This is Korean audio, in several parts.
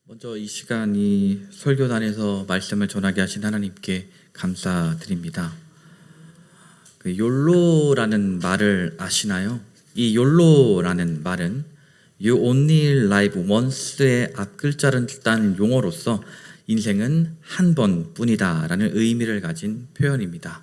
먼저 이 시간이 설교단에서 말씀을 전하게 하신 하나님께 감사드립니다. 욜로라는 말을 아시나요? 이 욜로라는 말은 You only live once의 앞글자를 딴 용어로서 인생은 한 번뿐이다 라는 의미를 가진 표현입니다.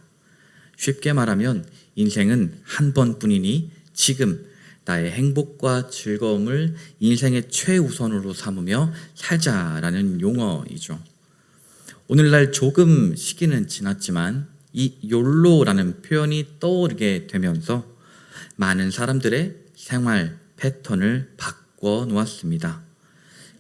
쉽게 말하면 인생은 한 번뿐이니 지금 나의 행복과 즐거움을 인생의 최우선으로 삼으며 살자라는 용어이죠. 오늘날 조금 시기는 지났지만 이 욜로라는 표현이 떠오르게 되면서 많은 사람들의 생활 패턴을 바꿔 놓았습니다.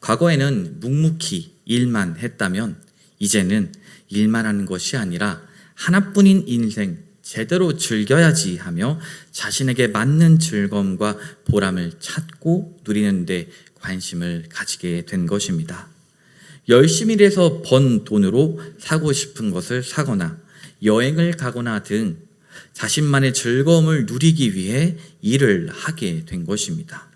과거에는 묵묵히 일만 했다면 이제는 일만 하는 것이 아니라 하나뿐인 인생 제대로 즐겨야지 하며 자신에게 맞는 즐거움과 보람을 찾고 누리는 데 관심을 가지게 된 것입니다. 열심히 일해서 번 돈으로 사고 싶은 것을 사거나 여행을 가거나 등 자신만의 즐거움을 누리기 위해 일을 하게 된 것입니다.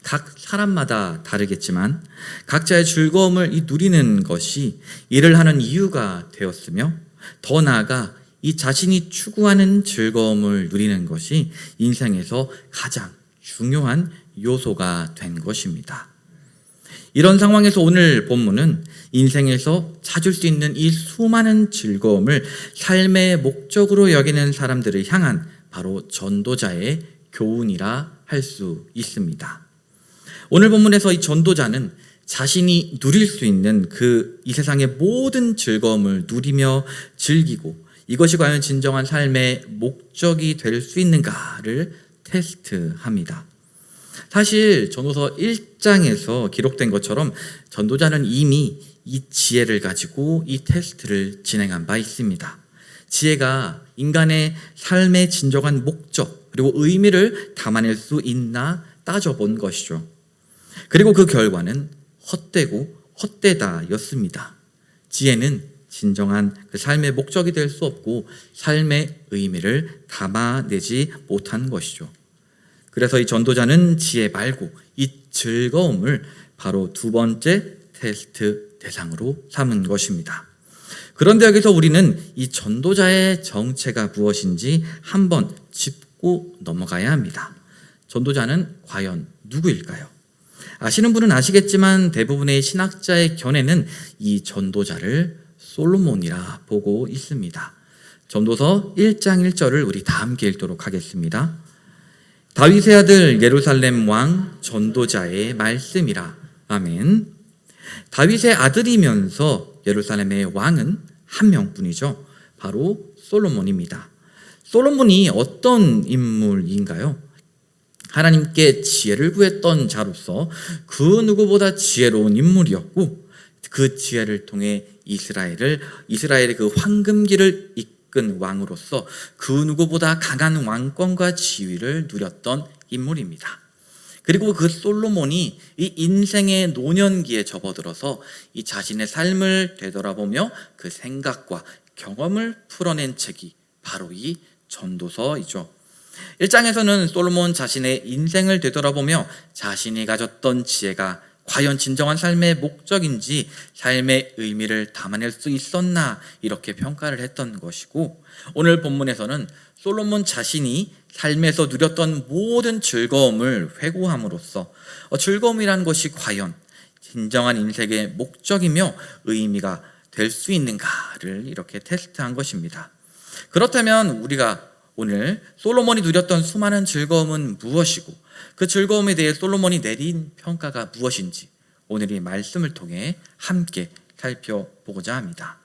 각 사람마다 다르겠지만 각자의 즐거움을 누리는 것이 일을 하는 이유가 되었으며 더 나아가 이 자신이 추구하는 즐거움을 누리는 것이 인생에서 가장 중요한 요소가 된 것입니다. 이런 상황에서 오늘 본문은 인생에서 찾을 수 있는 이 수많은 즐거움을 삶의 목적으로 여기는 사람들을 향한 바로 전도자의 교훈이라 할 수 있습니다. 오늘 본문에서 이 전도자는 자신이 누릴 수 있는 이 세상의 모든 즐거움을 누리며 즐기고 이것이 과연 진정한 삶의 목적이 될 수 있는가를 테스트합니다. 사실 전도서 1장에서 기록된 것처럼 전도자는 이미 이 지혜를 가지고 이 테스트를 진행한 바 있습니다. 지혜가 인간의 삶의 진정한 목적 그리고 의미를 담아낼 수 있나 따져본 것이죠. 그리고 그 결과는 헛되고 헛되다였습니다. 지혜는 진정한 그 삶의 목적이 될 수 없고 삶의 의미를 담아내지 못한 것이죠. 그래서 이 전도자는 지혜 말고 이 즐거움을 바로 두 번째 테스트 대상으로 삼은 것입니다. 그런데 여기서 우리는 이 전도자의 정체가 무엇인지 한번 짚고 넘어가야 합니다. 전도자는 과연 누구일까요? 아시는 분은 아시겠지만 대부분의 신학자의 견해는 이 전도자를 솔로몬이라 보고 있습니다. 전도서 1장 1절을 우리 다 함께 읽도록 하겠습니다. 다윗의 아들 예루살렘 왕 전도자의 말씀이라. 아멘. 다윗의 아들이면서 예루살렘의 왕은 한 명뿐이죠. 바로 솔로몬입니다. 솔로몬이 어떤 인물인가요? 하나님께 지혜를 구했던 자로서 그 누구보다 지혜로운 인물이었고 그 지혜를 통해 이스라엘의 그 황금기를 이끈 왕으로서 그 누구보다 강한 왕권과 지위를 누렸던 인물입니다. 그리고 그 솔로몬이 이 인생의 노년기에 접어들어서 이 자신의 삶을 되돌아보며 그 생각과 경험을 풀어낸 책이 바로 이 전도서이죠. 1장에서는 솔로몬 자신의 인생을 되돌아보며 자신이 가졌던 지혜가 과연 진정한 삶의 목적인지 삶의 의미를 담아낼 수 있었나 이렇게 평가를 했던 것이고 오늘 본문에서는 솔로몬 자신이 삶에서 누렸던 모든 즐거움을 회고함으로써 즐거움이란 것이 과연 진정한 인생의 목적이며 의미가 될 수 있는가를 이렇게 테스트한 것입니다. 그렇다면 우리가 오늘 솔로몬이 누렸던 수많은 즐거움은 무엇이고 그 즐거움에 대해 솔로몬이 내린 평가가 무엇인지 오늘 이 말씀을 통해 함께 살펴보고자 합니다.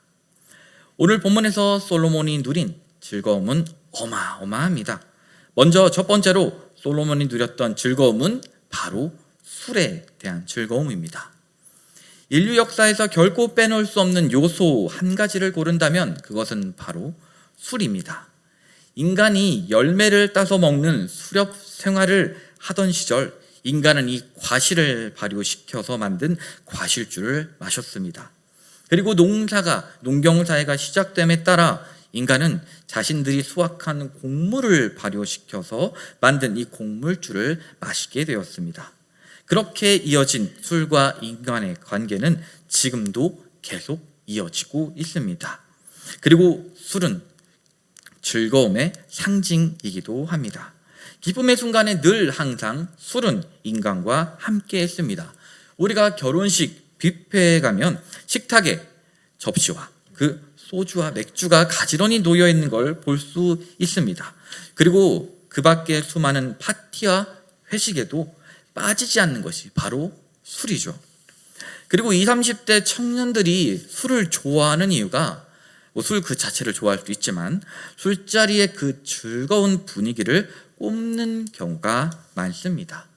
오늘 본문에서 솔로몬이 누린 즐거움은 어마어마합니다. 먼저 첫 번째로 솔로몬이 누렸던 즐거움은 바로 술에 대한 즐거움입니다. 인류 역사에서 결코 빼놓을 수 없는 요소 한 가지를 고른다면 그것은 바로 술입니다. 인간이 열매를 따서 먹는 수렵 생활을 하던 시절 인간은 이 과실을 발효시켜서 만든 과실주를 마셨습니다. 그리고 농경사회가 시작됨에 따라 인간은 자신들이 수확한 곡물을 발효시켜서 만든 이 곡물주를 마시게 되었습니다. 그렇게 이어진 술과 인간의 관계는 지금도 계속 이어지고 있습니다. 그리고 술은 즐거움의 상징이기도 합니다. 기쁨의 순간에 늘 항상 술은 인간과 함께 했습니다. 우리가 결혼식 뷔페에 가면 식탁에 접시와 그 소주와 맥주가 가지런히 놓여 있는 걸 볼 수 있습니다. 그리고 그 밖에 수많은 파티와 회식에도 빠지지 않는 것이 바로 술이죠. 그리고 20, 30대 청년들이 술을 좋아하는 이유가 술 그 자체를 좋아할 수도 있지만 술자리의 그 즐거운 분위기를 꼽는 경우가 많습니다.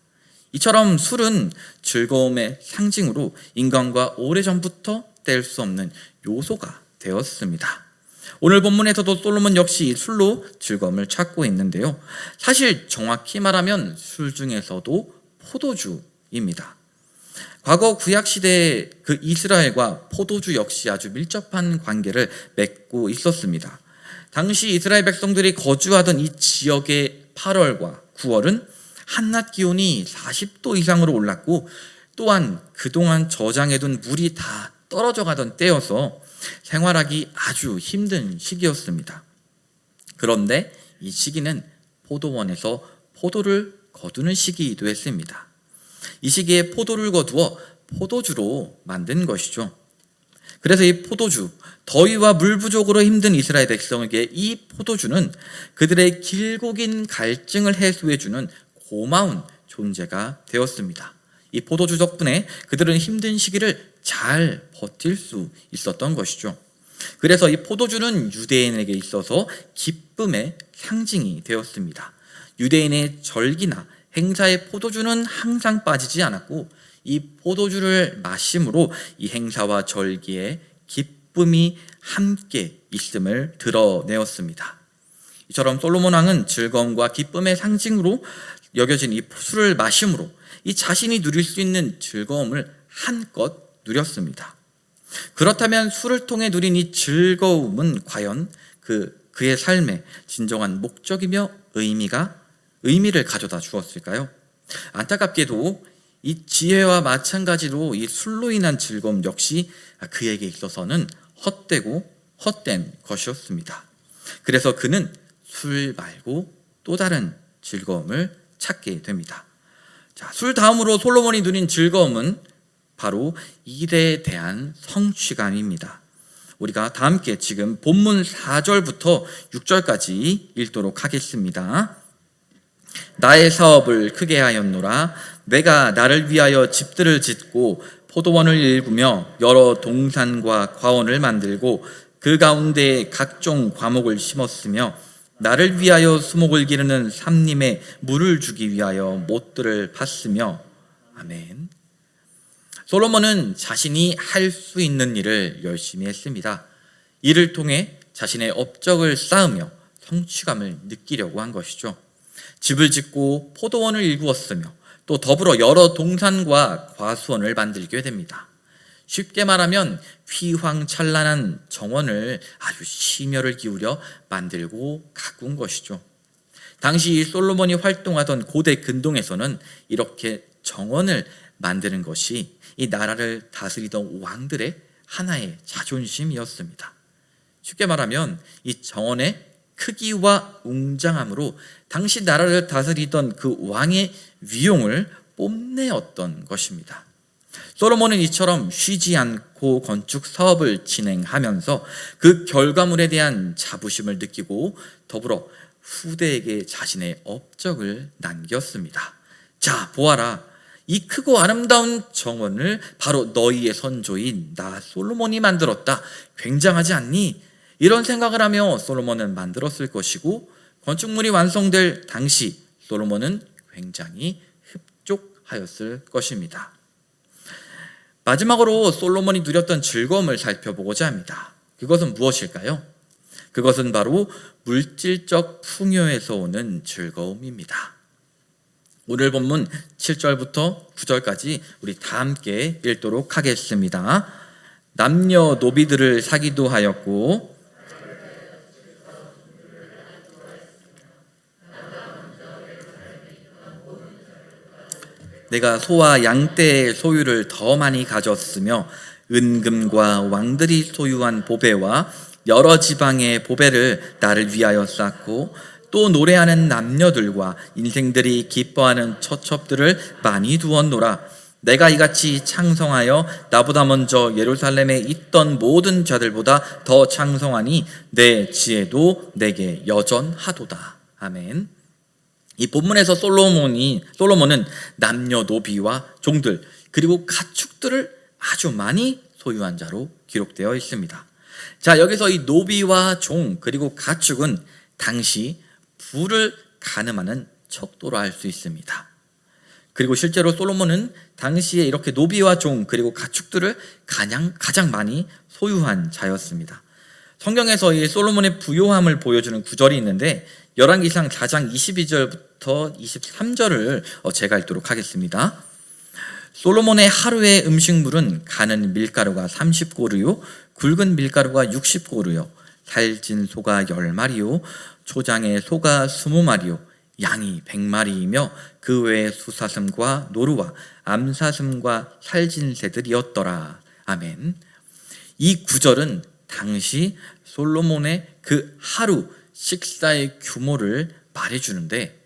이처럼 술은 즐거움의 상징으로 인간과 오래전부터 뗄 수 없는 요소가 되었습니다. 오늘 본문에서도 솔로몬 역시 술로 즐거움을 찾고 있는데요. 사실 정확히 말하면 술 중에서도 포도주입니다. 과거 구약시대에 그 이스라엘과 포도주 역시 아주 밀접한 관계를 맺고 있었습니다. 당시 이스라엘 백성들이 거주하던 이 지역의 8월과 9월은 한낮 기온이 40도 이상으로 올랐고 또한 그동안 저장해둔 물이 다 떨어져 가던 때여서 생활하기 아주 힘든 시기였습니다. 그런데 이 시기는 포도원에서 포도를 거두는 시기이기도 했습니다. 이 시기에 포도를 거두어 포도주로 만든 것이죠. 그래서 이 포도주, 더위와 물 부족으로 힘든 이스라엘 백성에게 이 포도주는 그들의 길고 긴 갈증을 해소해주는 고마운 존재가 되었습니다. 이 포도주 덕분에 그들은 힘든 시기를 잘 버틸 수 있었던 것이죠. 그래서 이 포도주는 유대인에게 있어서 기쁨의 상징이 되었습니다. 유대인의 절기나 행사의 포도주는 항상 빠지지 않았고 이 포도주를 마심으로 이 행사와 절기에 기쁨이 함께 있음을 드러내었습니다. 이처럼 솔로몬 왕은 즐거움과 기쁨의 상징으로 여겨진 이 술을 마심으로 이 자신이 누릴 수 있는 즐거움을 한껏 누렸습니다. 그렇다면 술을 통해 누린 이 즐거움은 과연 그의 삶의 진정한 목적이며 의미를 가져다 주었을까요? 안타깝게도 이 지혜와 마찬가지로 이 술로 인한 즐거움 역시 그에게 있어서는 헛되고 헛된 것이었습니다. 그래서 그는 술 말고 또 다른 즐거움을 찾게 됩니다. 자, 술 다음으로 솔로몬이 누린 즐거움은 바로 일에 대한 성취감입니다. 우리가 다 함께 지금 본문 4절부터 6절까지 읽도록 하겠습니다. 나의 사업을 크게 하였노라. 내가 나를 위하여 집들을 짓고 포도원을 일구며 여러 동산과 과원을 만들고 그 가운데에 각종 과목을 심었으며 나를 위하여 수목을 기르는 삼림에 물을 주기 위하여 못들을 팠으며. 아멘. 솔로몬은 자신이 할 수 있는 일을 열심히 했습니다. 이를 통해 자신의 업적을 쌓으며 성취감을 느끼려고 한 것이죠. 집을 짓고 포도원을 일구었으며 또 더불어 여러 동산과 과수원을 만들게 됩니다. 쉽게 말하면 휘황찬란한 정원을 아주 심혈을 기울여 만들고 가꾼 것이죠. 당시 솔로몬이 활동하던 고대 근동에서는 이렇게 정원을 만드는 것이 이 나라를 다스리던 왕들의 하나의 자존심이었습니다. 쉽게 말하면 이 정원의 크기와 웅장함으로 당시 나라를 다스리던 그 왕의 위용을 뽐내었던 것입니다. 솔로몬은 이처럼 쉬지 않고 건축 사업을 진행하면서 그 결과물에 대한 자부심을 느끼고 더불어 후대에게 자신의 업적을 남겼습니다. 자, 보아라. 이 크고 아름다운 정원을 바로 너희의 선조인 나 솔로몬이 만들었다. 굉장하지 않니? 이런 생각을 하며 솔로몬은 만들었을 것이고 건축물이 완성될 당시 솔로몬은 굉장히 흡족하였을 것입니다. 마지막으로 솔로몬이 누렸던 즐거움을 살펴보고자 합니다. 그것은 무엇일까요? 그것은 바로 물질적 풍요에서 오는 즐거움입니다. 오늘 본문 7절부터 9절까지 우리 다 함께 읽도록 하겠습니다. 남녀 노비들을 사기도 하였고 내가 소와 양떼의 소유를 더 많이 가졌으며 은금과 왕들이 소유한 보배와 여러 지방의 보배를 나를 위하여 쌓고 또 노래하는 남녀들과 인생들이 기뻐하는 처첩들을 많이 두었노라. 내가 이같이 창성하여 나보다 먼저 예루살렘에 있던 모든 자들보다 더 창성하니 내 지혜도 내게 여전하도다. 아멘. 이 본문에서 솔로몬은 남녀 노비와 종들 그리고 가축들을 아주 많이 소유한 자로 기록되어 있습니다. 자, 여기서 이 노비와 종 그리고 가축은 당시 부를 가늠하는 척도로 알 수 있습니다. 그리고 실제로 솔로몬은 당시에 이렇게 노비와 종 그리고 가축들을 가장 많이 소유한 자였습니다. 성경에서 이 솔로몬의 부요함을 보여주는 구절이 있는데 열왕기상 4장 22절부터 23절을 제가 읽도록 하겠습니다. 솔로몬의 하루의 음식물은 가는 밀가루가 30고루요 굵은 밀가루가 60고루요 살찐 소가 10마리요 초장의 소가 20마리요 양이 100마리이며 그 외에 수사슴과 노루와 암사슴과 살진 새들이었더라. 아멘. 이 구절은 당시 솔로몬의 그 하루 식사의 규모를 말해주는데,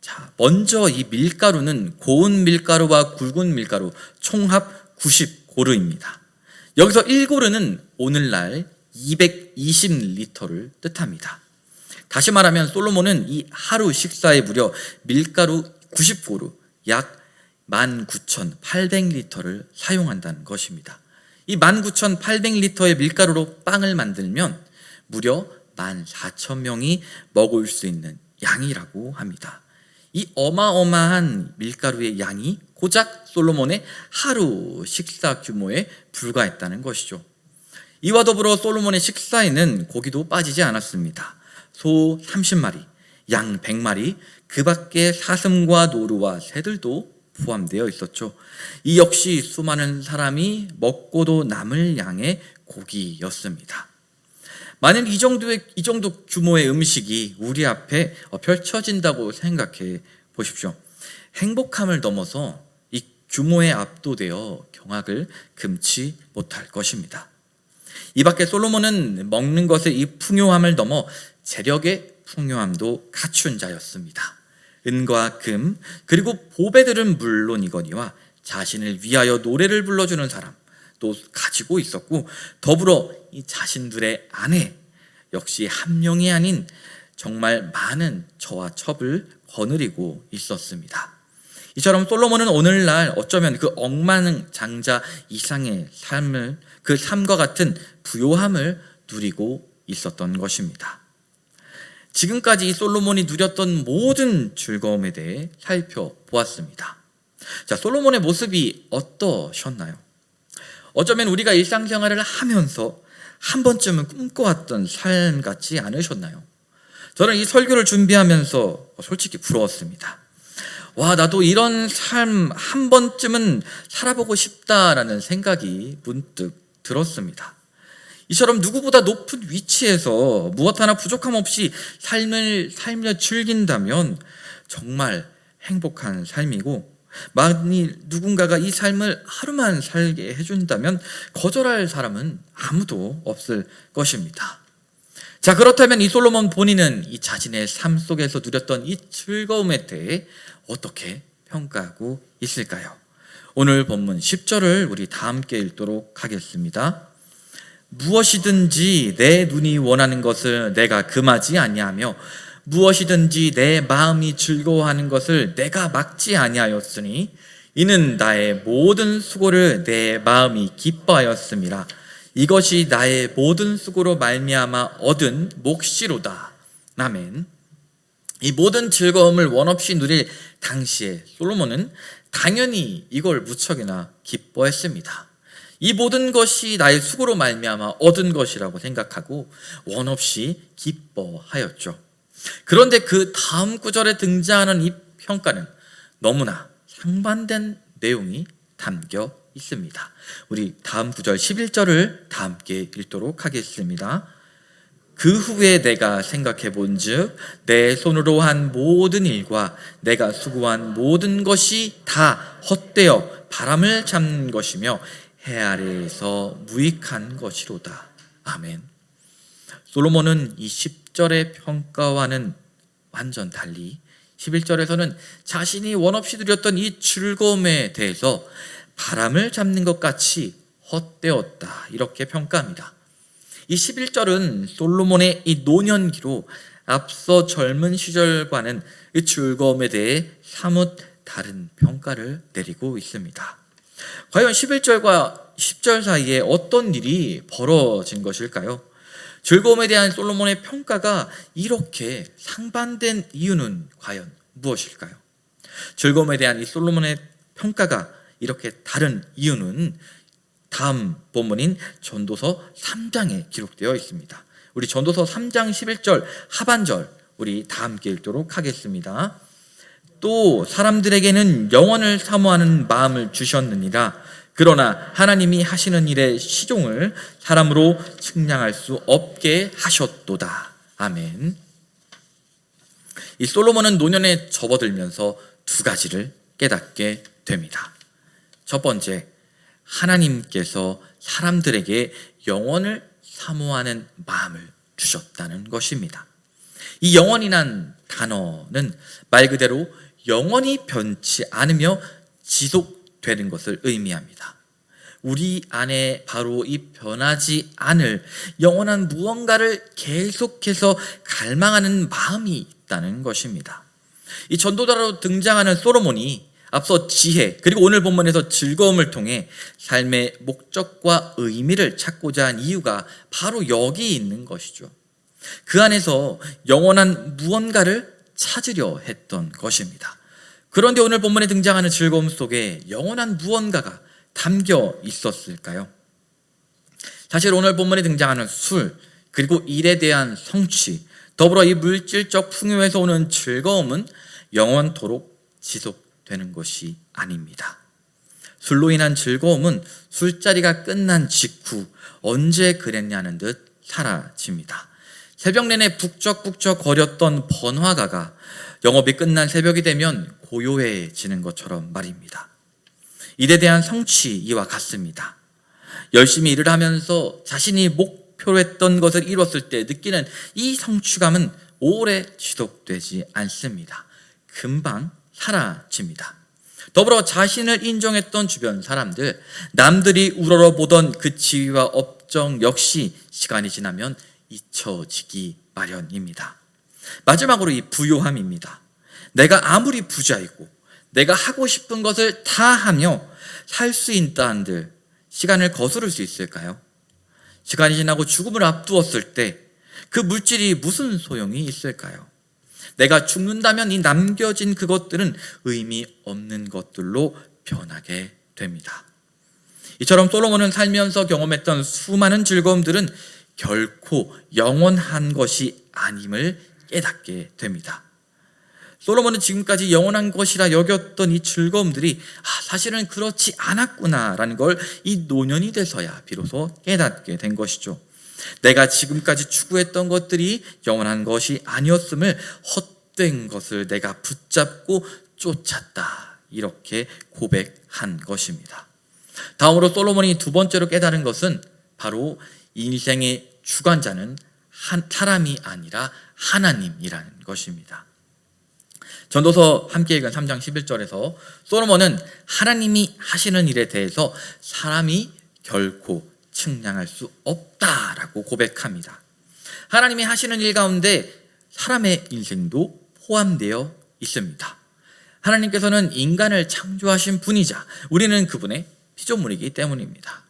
자, 먼저 이 밀가루는 고운 밀가루와 굵은 밀가루 총합 90고루입니다. 여기서 1고루는 오늘날 220리터를 뜻합니다. 다시 말하면 솔로몬은 이 하루 식사에 무려 밀가루 90고루, 약 19,800리터를 사용한다는 것입니다. 이 19,800리터의 밀가루로 빵을 만들면 무려 14,000명이 먹을 수 있는 양이라고 합니다. 이 어마어마한 밀가루의 양이 고작 솔로몬의 하루 식사 규모에 불과했다는 것이죠. 이와 더불어 솔로몬의 식사에는 고기도 빠지지 않았습니다. 소 30마리, 양 100마리, 그 밖에 사슴과 노루와 새들도 포함되어 있었죠. 이 역시 수많은 사람이 먹고도 남을 양의 고기였습니다. 만약 이 정도 규모의 음식이 우리 앞에 펼쳐진다고 생각해 보십시오. 행복함을 넘어서 이 규모에 압도되어 경악을 금치 못할 것입니다. 이 밖에 솔로몬은 먹는 것의 이 풍요함을 넘어 재력의 풍요함도 갖춘 자였습니다. 은과 금 그리고 보배들은 물론이거니와 자신을 위하여 노래를 불러주는 사람 또 가지고 있었고, 더불어 이 자신들의 아내 역시 한 명이 아닌 정말 많은 저와 첩을 거느리고 있었습니다. 이처럼 솔로몬은 오늘날 어쩌면 그 억만장자 이상의 그 삶과 같은 부요함을 누리고 있었던 것입니다. 지금까지 솔로몬이 누렸던 모든 즐거움에 대해 살펴보았습니다. 자, 솔로몬의 모습이 어떠셨나요? 어쩌면 우리가 일상생활을 하면서 한 번쯤은 꿈꿔왔던 삶 같지 않으셨나요? 저는 이 설교를 준비하면서 솔직히 부러웠습니다. 와, 나도 이런 삶 한 번쯤은 살아보고 싶다라는 생각이 문득 들었습니다. 이처럼 누구보다 높은 위치에서 무엇 하나 부족함 없이 삶을 즐긴다면 정말 행복한 삶이고, 만일 누군가가 이 삶을 하루만 살게 해준다면 거절할 사람은 아무도 없을 것입니다. 자, 그렇다면 이 솔로몬 본인은 이 자신의 삶 속에서 누렸던 이 즐거움에 대해 어떻게 평가하고 있을까요? 오늘 본문 10절을 우리 다 함께 읽도록 하겠습니다. 무엇이든지 내 눈이 원하는 것을 내가 금하지 아니하며 무엇이든지 내 마음이 즐거워하는 것을 내가 막지 아니하였으니 이는 나의 모든 수고를 내 마음이 기뻐하였음이라. 이것이 나의 모든 수고로 말미암아 얻은 몫이로다. 아멘. 이 모든 즐거움을 원없이 누릴 당시에 솔로몬은 당연히 이걸 무척이나 기뻐했습니다. 이 모든 것이 나의 수고로 말미암아 얻은 것이라고 생각하고 원없이 기뻐하였죠. 그런데 그 다음 구절에 등장하는 이 평가는 너무나 상반된 내용이 담겨 있습니다. 우리 다음 구절 11절을 다 함께 읽도록 하겠습니다. 그 후에 내가 생각해 본즉 내 손으로 한 모든 일과 내가 수고한 모든 것이 다 헛되어 바람을 잡는 것이며 해 아래에서 무익한 것이로다. 아멘. 솔로몬은 이 10절의 평가와는 완전 달리 11절에서는 자신이 원없이 누렸던 이 즐거움에 대해서 바람을 잡는 것 같이 헛되었다, 이렇게 평가합니다. 이 11절은 솔로몬의 이 노년기로 앞서 젊은 시절과는 이 즐거움에 대해 사뭇 다른 평가를 내리고 있습니다. 과연 11절과 10절 사이에 어떤 일이 벌어진 것일까요? 즐거움에 대한 솔로몬의 평가가 이렇게 상반된 이유는 과연 무엇일까요? 즐거움에 대한 이 솔로몬의 평가가 이렇게 다른 이유는 다음 본문인 전도서 3장에 기록되어 있습니다. 우리 전도서 3장 11절 하반절 우리 다 함께 읽도록 하겠습니다. 또 사람들에게는 영원을 사모하는 마음을 주셨느니라. 그러나 하나님이 하시는 일의 시종을 사람으로 측량할 수 없게 하셨도다. 아멘. 이 솔로몬은 노년에 접어들면서 두 가지를 깨닫게 됩니다. 첫 번째, 하나님께서 사람들에게 영원을 사모하는 마음을 주셨다는 것입니다. 이 영원이란 단어는 말 그대로 영원히 변치 않으며 지속되는 것을 의미합니다. 우리 안에 바로 이 변하지 않을 영원한 무언가를 계속해서 갈망하는 마음이 있다는 것입니다. 이 전도자로 등장하는 솔로몬이 앞서 지혜 그리고 오늘 본문에서 즐거움을 통해 삶의 목적과 의미를 찾고자 한 이유가 바로 여기 있는 것이죠. 그 안에서 영원한 무언가를 찾으려 했던 것입니다. 그런데 오늘 본문에 등장하는 즐거움 속에 영원한 무언가가 담겨 있었을까요? 사실 오늘 본문에 등장하는 술 그리고 일에 대한 성취 더불어 이 물질적 풍요에서 오는 즐거움은 영원토록 지속되는 것이 아닙니다. 술로 인한 즐거움은 술자리가 끝난 직후 언제 그랬냐는 듯 사라집니다. 새벽 내내 북적북적 거렸던 번화가가 영업이 끝난 새벽이 되면 고요해지는 것처럼 말입니다. 일에 대한 성취 이와 같습니다. 열심히 일을 하면서 자신이 목표로 했던 것을 이뤘을 때 느끼는 이 성취감은 오래 지속되지 않습니다. 금방 사라집니다. 더불어 자신을 인정했던 주변 사람들, 남들이 우러러보던 그 지위와 업적 역시 시간이 지나면 잊혀지기 마련입니다. 마지막으로 이 부요함입니다. 내가 아무리 부자이고 내가 하고 싶은 것을 다 하며 살 수 있다 한들 시간을 거스를 수 있을까요? 시간이 지나고 죽음을 앞두었을 때 그 물질이 무슨 소용이 있을까요? 내가 죽는다면 이 남겨진 그것들은 의미 없는 것들로 변하게 됩니다. 이처럼 솔로몬은 살면서 경험했던 수많은 즐거움들은 결코 영원한 것이 아님을 깨닫게 됩니다. 솔로몬은 지금까지 영원한 것이라 여겼던 이 즐거움들이 사실은 그렇지 않았구나라는 걸 이 노년이 돼서야 비로소 깨닫게 된 것이죠. 내가 지금까지 추구했던 것들이 영원한 것이 아니었음을 헛된 것을 내가 붙잡고 쫓았다, 이렇게 고백한 것입니다. 다음으로 솔로몬이 두 번째로 깨달은 것은 바로 인생의 주관자는 사람이 아니라 하나님이라는 것입니다. 전도서 함께 읽은 3장 11절에서 솔로몬은 하나님이 하시는 일에 대해서 사람이 결코 측량할 수 없다라고 고백합니다. 하나님이 하시는 일 가운데 사람의 인생도 포함되어 있습니다. 하나님께서는 인간을 창조하신 분이자 우리는 그분의 피조물이기 때문입니다.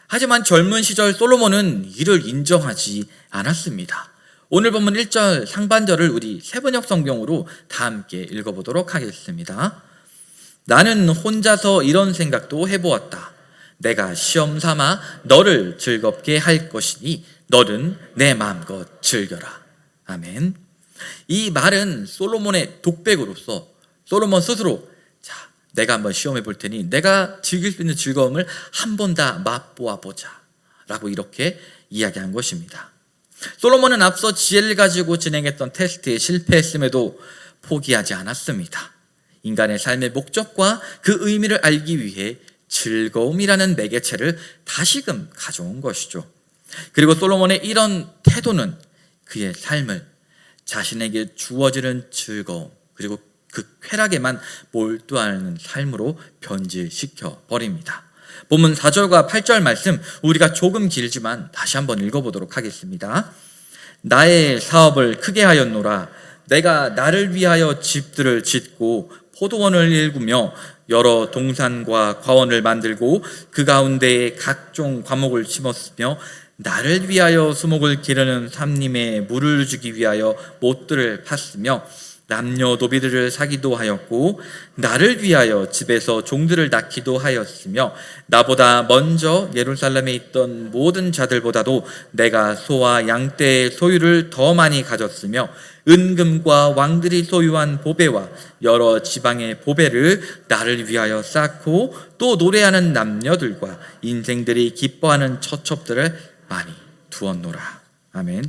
하지만 젊은 시절 솔로몬은 이를 인정하지 않았습니다. 오늘 본문 1절 상반절을 우리 세번역 성경으로 다 함께 읽어보도록 하겠습니다. 나는 혼자서 이런 생각도 해보았다. 내가 시험 삼아 너를 즐겁게 할 것이니 너는 내 마음껏 즐겨라. 아멘. 이 말은 솔로몬의 독백으로서 솔로몬 스스로 내가 한번 시험해 볼 테니 내가 즐길 수 있는 즐거움을 한 번 다 맛보아 보자 라고 이렇게 이야기한 것입니다. 솔로몬은 앞서 지혜를 가지고 진행했던 테스트에 실패했음에도 포기하지 않았습니다. 인간의 삶의 목적과 그 의미를 알기 위해 즐거움이라는 매개체를 다시금 가져온 것이죠. 그리고 솔로몬의 이런 태도는 그의 삶을 자신에게 주어지는 즐거움 그리고 그 쾌락에만 몰두하는 삶으로 변질시켜 버립니다. 본문 4절과 8절 말씀 우리가 조금 길지만 다시 한번 읽어보도록 하겠습니다. 나의 사업을 크게 하였노라. 내가 나를 위하여 집들을 짓고 포도원을 일구며 여러 동산과 과원을 만들고 그 가운데에 각종 과목을 심었으며 나를 위하여 수목을 기르는 삼림에 물을 주기 위하여 못들을 팠으며 남녀노비들을 사기도 하였고 나를 위하여 집에서 종들을 낳기도 하였으며 나보다 먼저 예루살렘에 있던 모든 자들보다도 내가 소와 양떼의 소유를 더 많이 가졌으며 은금과 왕들이 소유한 보배와 여러 지방의 보배를 나를 위하여 쌓고 또 노래하는 남녀들과 인생들이 기뻐하는 처첩들을 많이 두었노라. 아멘.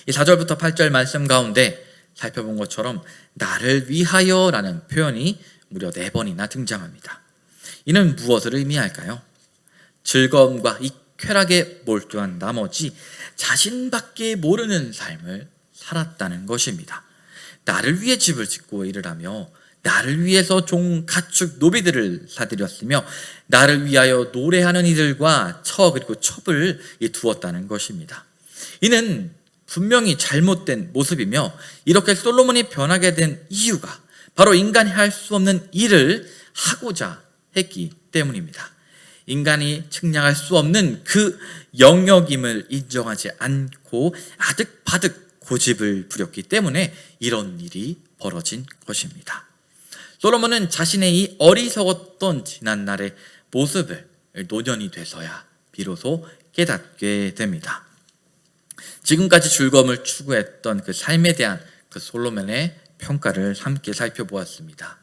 이 4절부터 8절 말씀 가운데 살펴본 것처럼 나를 위하여라는 표현이 무려 4번이나 등장합니다. 이는 무엇을 의미할까요? 즐거움과 이 쾌락에 몰두한 나머지 자신밖에 모르는 삶을 살았다는 것입니다. 나를 위해 집을 짓고 일을 하며 나를 위해서 종, 가축, 노비들을 사들였으며 나를 위하여 노래하는 이들과 처 그리고 첩을 두었다는 것입니다. 이는 분명히 잘못된 모습이며 이렇게 솔로몬이 변하게 된 이유가 바로 인간이 할 수 없는 일을 하고자 했기 때문입니다. 인간이 측량할 수 없는 그 영역임을 인정하지 않고 아득바득 고집을 부렸기 때문에 이런 일이 벌어진 것입니다. 솔로몬은 자신의 이 어리석었던 지난날의 모습을 노년이 돼서야 비로소 깨닫게 됩니다. 지금까지 즐거움을 추구했던 그 삶에 대한 그 솔로몬의 평가를 함께 살펴보았습니다.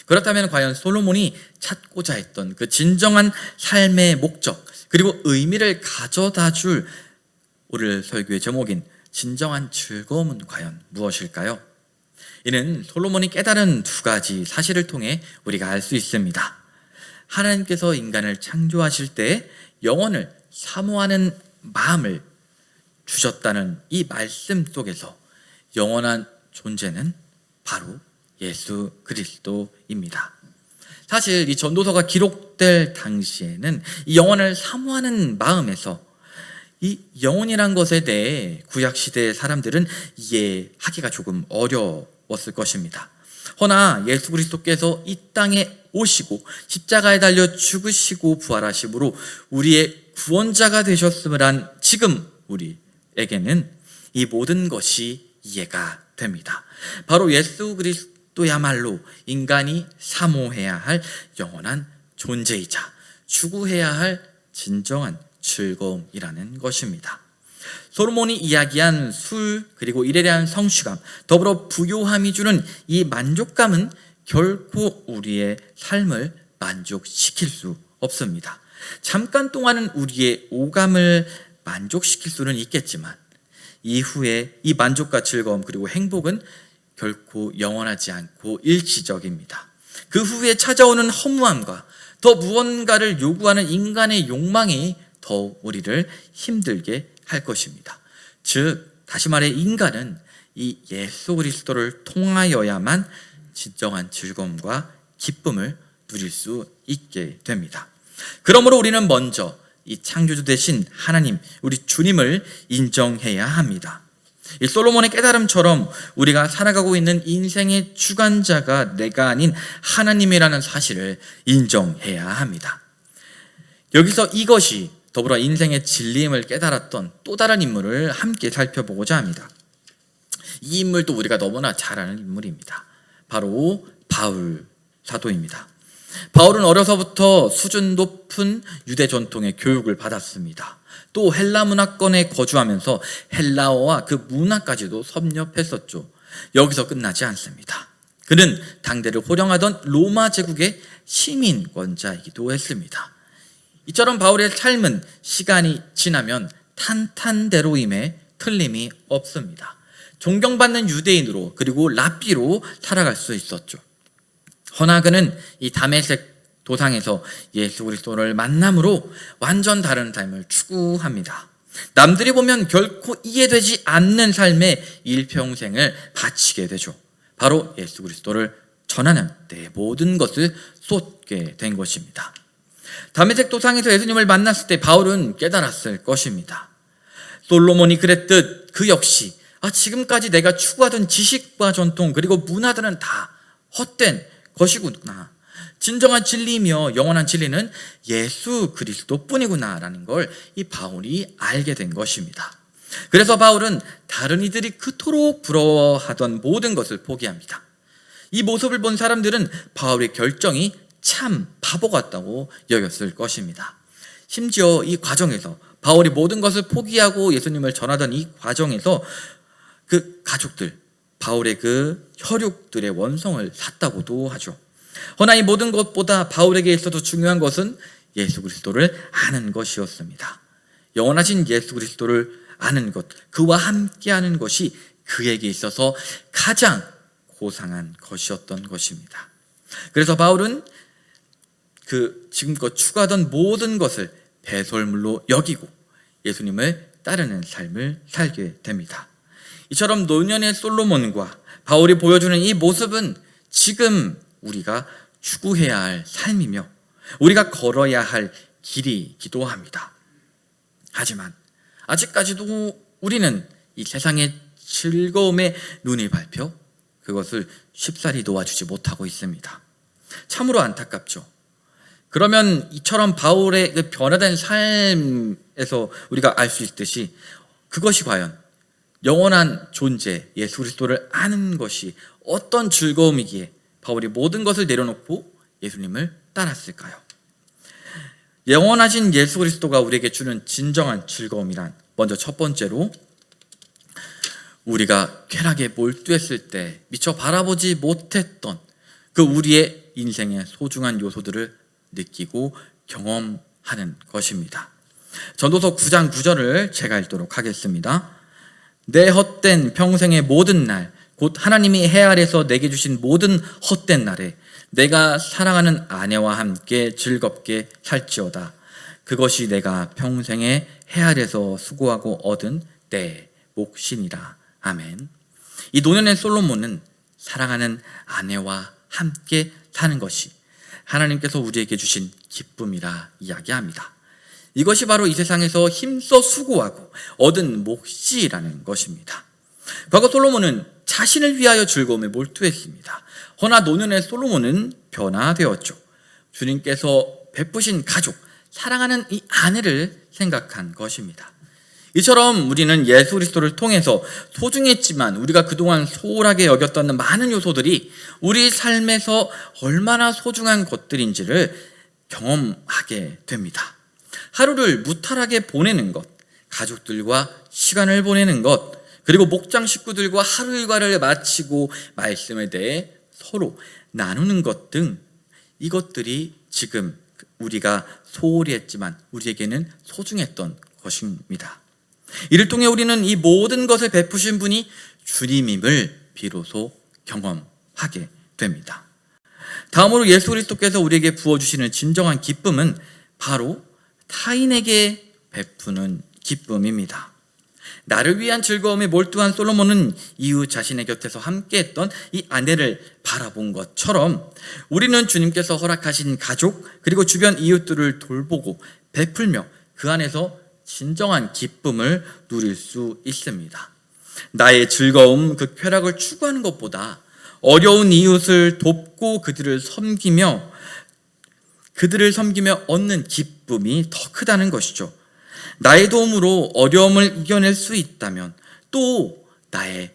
그렇다면 과연 솔로몬이 찾고자 했던 그 진정한 삶의 목적 그리고 의미를 가져다 줄 오늘 설교의 제목인 진정한 즐거움은 과연 무엇일까요? 이는 솔로몬이 깨달은 2가지 사실을 통해 우리가 알 수 있습니다. 하나님께서 인간을 창조하실 때 영혼을 사모하는 마음을 주셨다는 이 말씀 속에서 영원한 존재는 바로 예수 그리스도입니다. 사실 이 전도서가 기록될 당시에는 이 영혼을 사모하는 마음에서 이 영혼이란 것에 대해 구약시대의 사람들은 이해하기가 조금 어려웠을 것입니다. 허나 예수 그리스도께서 이 땅에 오시고 십자가에 달려 죽으시고 부활하심으로 우리의 구원자가 되셨음을 한 지금 우리에게는 이 모든 것이 이해가 됩니다. 바로 예수 그리스도야말로 인간이 사모해야 할 영원한 존재이자 추구해야 할 진정한 즐거움이라는 것입니다. 솔로몬이 이야기한 술 그리고 일에 대한 성취감 더불어 부요함이 주는 이 만족감은 결코 우리의 삶을 만족시킬 수 없습니다. 잠깐 동안은 우리의 오감을 만족시킬 수는 있겠지만 이후에 이 만족과 즐거움 그리고 행복은 결코 영원하지 않고 일시적입니다. 그 후에 찾아오는 허무함과 더 무언가를 요구하는 인간의 욕망이 더 우리를 힘들게 할 것입니다. 즉 다시 말해 인간은 이 예수 그리스도를 통하여야만 진정한 즐거움과 기쁨을 누릴 수 있게 됩니다. 그러므로 우리는 먼저 이 창조주 되신 하나님, 우리 주님을 인정해야 합니다. 이 솔로몬의 깨달음처럼 우리가 살아가고 있는 인생의 주관자가 내가 아닌 하나님이라는 사실을 인정해야 합니다. 여기서 이것이 더불어 인생의 진리임을 깨달았던 또 다른 인물을 함께 살펴보고자 합니다. 이 인물도 우리가 너무나 잘 아는 인물입니다. 바로 바울 사도입니다. 바울은 어려서부터 수준 높은 유대 전통의 교육을 받았습니다. 또 헬라 문화권에 거주하면서 헬라어와 그 문화까지도 섭렵했었죠. 여기서 끝나지 않습니다. 그는 당대를 호령하던 로마 제국의 시민권자이기도 했습니다. 이처럼 바울의 삶은 시간이 지나면 탄탄대로임에 틀림이 없습니다. 존경받는 유대인으로 그리고 랍비로 살아갈 수 있었죠. 허나 그는 이 다메섹 도상에서 예수 그리스도를 만남으로 완전 다른 삶을 추구합니다. 남들이 보면 결코 이해되지 않는 삶의 일평생을 바치게 되죠. 바로 예수 그리스도를 전하는 내 모든 것을 쏟게 된 것입니다. 다메섹 도상에서 예수님을 만났을 때 바울은 깨달았을 것입니다. 솔로몬이 그랬듯 그 역시 지금까지 내가 추구하던 지식과 전통 그리고 문화들은 다 헛된 것이구나. 진정한 진리이며 영원한 진리는 예수 그리스도뿐이구나 라는 걸 이 바울이 알게 된 것입니다. 그래서 바울은 다른 이들이 그토록 부러워하던 모든 것을 포기합니다. 이 모습을 본 사람들은 바울의 결정이 참 바보 같다고 여겼을 것입니다. 심지어 이 과정에서 바울이 모든 것을 포기하고 예수님을 전하던 이 과정에서 그 가족들, 바울의 그 혈육들의 원성을 샀다고도 하죠. 허나 이 모든 것보다 바울에게 있어서 중요한 것은 예수 그리스도를 아는 것이었습니다. 영원하신 예수 그리스도를 아는 것, 그와 함께하는 것이 그에게 있어서 가장 고상한 것이었던 것입니다. 그래서 바울은 그 지금껏 추구하던 모든 것을 배설물로 여기고 예수님을 따르는 삶을 살게 됩니다. 이처럼 노년의 솔로몬과 바울이 보여주는 이 모습은 지금 우리가 추구해야 할 삶이며 우리가 걸어야 할 길이기도 합니다. 하지만 아직까지도 우리는 이 세상의 즐거움에 눈이 밟혀 그것을 쉽사리 놓아주지 못하고 있습니다. 참으로 안타깝죠. 그러면 이처럼 바울의 그 변화된 삶에서 우리가 알 수 있듯이 그것이 과연 영원한 존재 예수 그리스도를 아는 것이 어떤 즐거움이기에 바울이 모든 것을 내려놓고 예수님을 따랐을까요? 영원하신 예수 그리스도가 우리에게 주는 진정한 즐거움이란 먼저 첫 번째로 우리가 쾌락에 몰두했을 때 미처 바라보지 못했던 그 우리의 인생의 소중한 요소들을 느끼고 경험하는 것입니다. 전도서 9장 9절을 제가 읽도록 하겠습니다. 내 헛된 평생의 모든 날 곧 하나님이 해 아래서 내게 주신 모든 헛된 날에 내가 사랑하는 아내와 함께 즐겁게 살지어다. 그것이 내가 평생에 해 아래서 수고하고 얻은 내 몫이니라. 아멘. 이 노년의 솔로몬은 사랑하는 아내와 함께 사는 것이 하나님께서 우리에게 주신 기쁨이라 이야기합니다. 이것이 바로 이 세상에서 힘써 수고하고 얻은 몫이라는 것입니다. 과거 솔로몬은 자신을 위하여 즐거움에 몰두했습니다. 허나 노년의 솔로몬은 변화되었죠. 주님께서 베푸신 가족, 사랑하는 이 아내를 생각한 것입니다. 이처럼 우리는 예수 그리스도를 통해서 소중했지만 우리가 그동안 소홀하게 여겼던 많은 요소들이 우리 삶에서 얼마나 소중한 것들인지를 경험하게 됩니다. 하루를 무탈하게 보내는 것, 가족들과 시간을 보내는 것, 그리고 목장 식구들과 하루 일과를 마치고 말씀에 대해 서로 나누는 것 등 이것들이 지금 우리가 소홀히 했지만 우리에게는 소중했던 것입니다. 이를 통해 우리는 이 모든 것을 베푸신 분이 주님임을 비로소 경험하게 됩니다. 다음으로 예수 그리스도께서 우리에게 부어주시는 진정한 기쁨은 바로 타인에게 베푸는 기쁨입니다. 나를 위한 즐거움에 몰두한 솔로몬은 이후 자신의 곁에서 함께했던 이 아내를 바라본 것처럼 우리는 주님께서 허락하신 가족 그리고 주변 이웃들을 돌보고 베풀며 그 안에서 진정한 기쁨을 누릴 수 있습니다. 나의 즐거움, 그 쾌락을 추구하는 것보다 어려운 이웃을 돕고 그들을 섬기며 얻는 기쁨이 더 크다는 것이죠. 나의 도움으로 어려움을 이겨낼 수 있다면 또 나의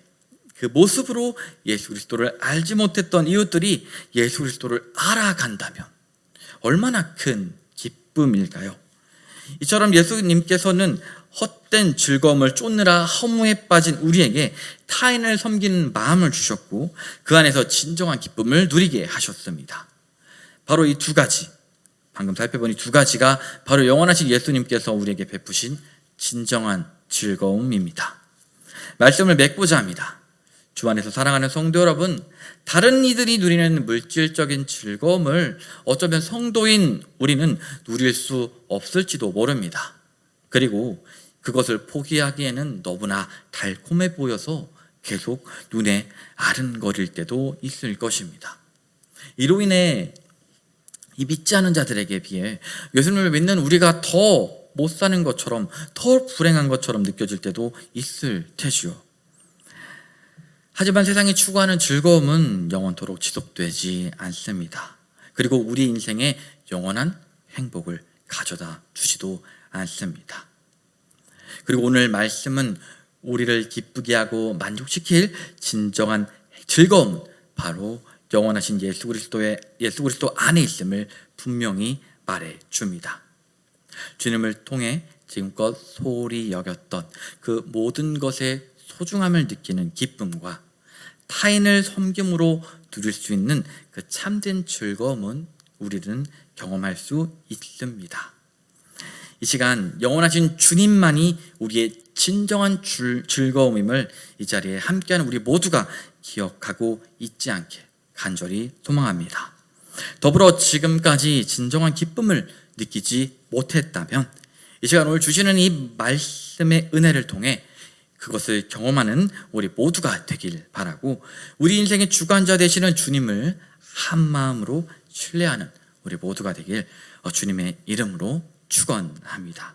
그 모습으로 예수 그리스도를 알지 못했던 이웃들이 예수 그리스도를 알아간다면 얼마나 큰 기쁨일까요? 이처럼 예수님께서는 헛된 즐거움을 쫓느라 허무에 빠진 우리에게 타인을 섬기는 마음을 주셨고 그 안에서 진정한 기쁨을 누리게 하셨습니다. 바로 이 두 가지, 방금 살펴본 이 두 가지가 바로 영원하신 예수님께서 우리에게 베푸신 진정한 즐거움입니다. 말씀을 맺고자 합니다. 주 안에서 사랑하는 성도 여러분, 다른 이들이 누리는 물질적인 즐거움을 어쩌면 성도인 우리는 누릴 수 없을지도 모릅니다. 그리고 그것을 포기하기에는 너무나 달콤해 보여서 계속 눈에 아른거릴 때도 있을 것입니다. 이로 인해 이 믿지 않은 자들에게 비해 예수님을 믿는 우리가 더 못 사는 것처럼, 더 불행한 것처럼 느껴질 때도 있을 테지요. 하지만 세상이 추구하는 즐거움은 영원토록 지속되지 않습니다. 그리고 우리 인생에 영원한 행복을 가져다 주지도 않습니다. 그리고 오늘 말씀은 우리를 기쁘게 하고 만족시킬 진정한 즐거움은 바로 영원하신 예수 그리스도 안에 있음을 분명히 말해 줍니다. 주님을 통해 지금껏 소홀히 여겼던 그 모든 것의 소중함을 느끼는 기쁨과 타인을 섬김으로 누릴 수 있는 그 참된 즐거움은 우리는 경험할 수 있습니다. 이 시간 영원하신 주님만이 우리의 진정한 즐거움임을 이 자리에 함께하는 우리 모두가 기억하고 잊지 않게 간절히 소망합니다. 더불어 지금까지 진정한 기쁨을 느끼지 못했다면 이 시간 오늘 주시는 이 말씀의 은혜를 통해 그것을 경험하는 우리 모두가 되길 바라고, 우리 인생의 주관자 되시는 주님을 한 마음으로 신뢰하는 우리 모두가 되길 주님의 이름으로 축원합니다.